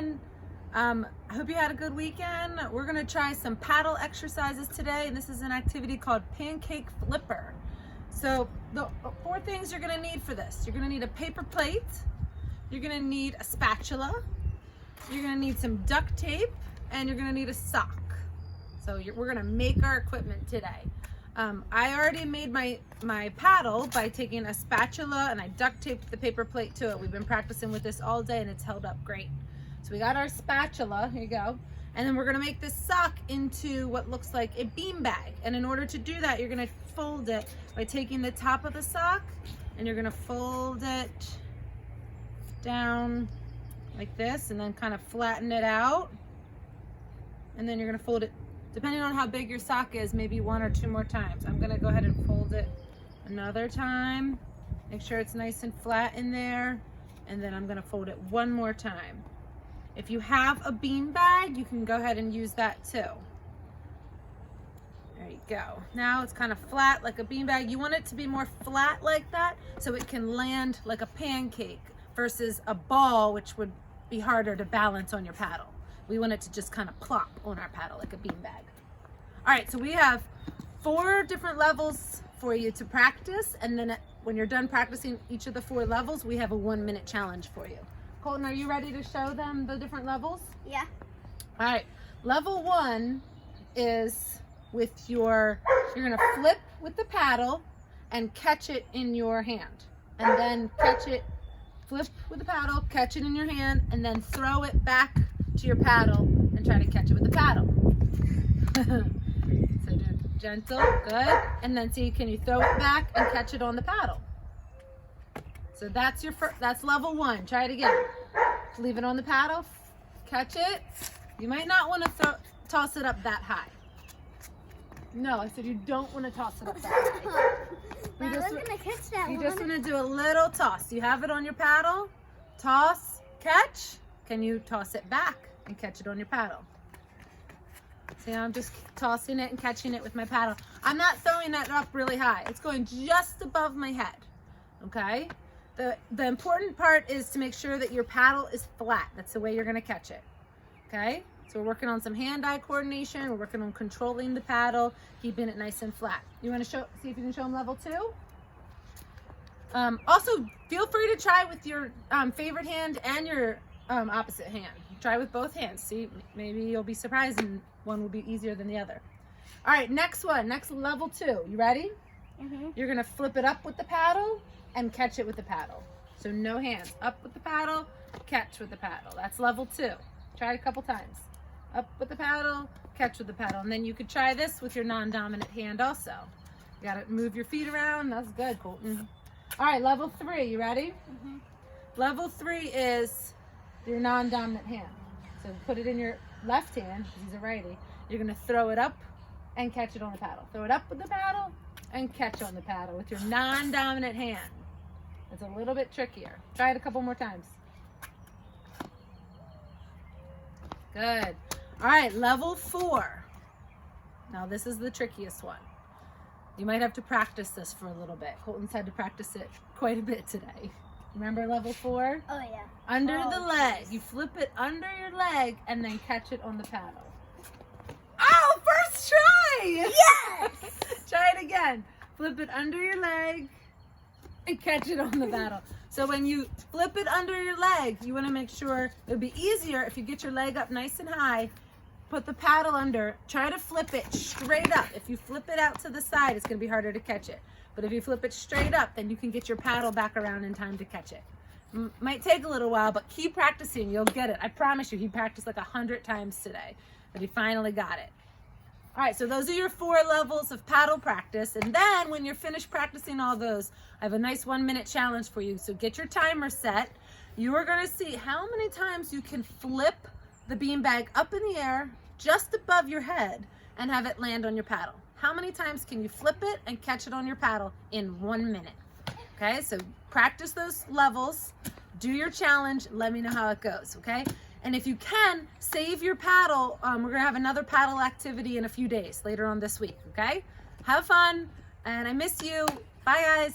everyone. I hope you had a good weekend. We're gonna try some paddle exercises today, and this is an activity called Pancake Flipper. So the 4 things you're gonna need for this: you're gonna need a paper plate, you're gonna need a spatula, you're gonna need some duct tape, and you're gonna need a sock. So we're gonna make our equipment today. I already made my paddle by taking a spatula and I duct taped the paper plate to it. We've been practicing with this all day and it's held up great. So we got our spatula, here you go. And then we're gonna make this sock into what looks like a beanbag. And in order to do that, you're gonna fold it by taking the top of the sock and you're gonna fold it down like this and then kind of flatten it out. And then you're gonna fold it, depending on how big your sock is, maybe 1 or 2 more times. I'm gonna go ahead and fold it another time. Make sure it's nice and flat in there. And then I'm gonna fold it 1 more time. If you have a bean bag, you can go ahead and use that too. There you go. Now it's kind of flat like a bean bag. You want it to be more flat like that so it can land like a pancake versus a ball, which would be harder to balance on your paddle. We want it to just kind of plop on our paddle like a beanbag. All right, so we have 4 different levels for you to practice, and then when you're done practicing each of the 4 levels, we have a 1-minute challenge for you. Colton, are you ready to show them the different levels? Yeah. All right, level 1 is with you're gonna flip with the paddle and catch it in your hand, and then catch it, flip with the paddle, catch it in your hand, and then throw it back to your paddle and try to catch it with the paddle. So do gentle, good. And then see, can you throw it back and catch it on the paddle? So that's that's level 1. Try it again. Leave it on the paddle, catch it. You might not want to toss it up that high. No, I said you don't want to toss it up that high. You just want to do a little toss. You have it on your paddle, toss, catch. Can you toss it back and catch it on your paddle? See, I'm just tossing it and catching it with my paddle. I'm not throwing that up really high. It's going just above my head, okay? The important part is to make sure that your paddle is flat. That's the way you're gonna catch it, okay? So we're working on some hand-eye coordination. We're working on controlling the paddle, keeping it nice and flat. You wanna see if you can show them level 2? Also, feel free to try with your favorite hand and your opposite hand. Try with both hands. See, maybe you'll be surprised and one will be easier than the other. All right, next level 2. You ready? Mm-hmm. You're gonna flip it up with the paddle and catch it with the paddle. So no hands. Up with the paddle, catch with the paddle. That's level 2. Try it a couple times. Up with the paddle, catch with the paddle. And then you could try this with your non-dominant hand also. You gotta move your feet around. That's good, Colton. All right, level 3. You ready? Mm-hmm. Level 3 is your non-dominant hand. So put it in your left hand, because he's a righty. You're gonna throw it up and catch it on the paddle. Throw it up with the paddle and catch on the paddle with your non-dominant hand. It's a little bit trickier. Try it a couple more times. Good. All right, level 4. Now this is the trickiest one. You might have to practice this for a little bit. Colton's had to practice it quite a bit today. Remember level 4? Oh, yeah. Under the leg. You flip it under your leg and then catch it on the paddle. Oh, first try! Yes! Try it again. Flip it under your leg and catch it on the paddle. So when you flip it under your leg, you want to make sure it would be easier if you get your leg up nice and high. Put the paddle under. Try to flip it straight up. If you flip it out to the side, it's going to be harder to catch it. But if you flip it straight up, then you can get your paddle back around in time to catch it. Might take a little while, but keep practicing. You'll get it. I promise you, he practiced like 100 times today, but he finally got it. All right, so those are your 4 levels of paddle practice. And then when you're finished practicing all those, I have a nice 1-minute challenge for you. So get your timer set. You are going to see how many times you can flip the beanbag up in the air just above your head and have it land on your paddle. How many times can you flip it and catch it on your paddle in 1 minute? Okay, so practice those levels, do your challenge, let me know how it goes, okay? And if you can, save your paddle. We're gonna have another paddle activity in a few days later on this week, okay? Have fun, and I miss you. Bye, guys.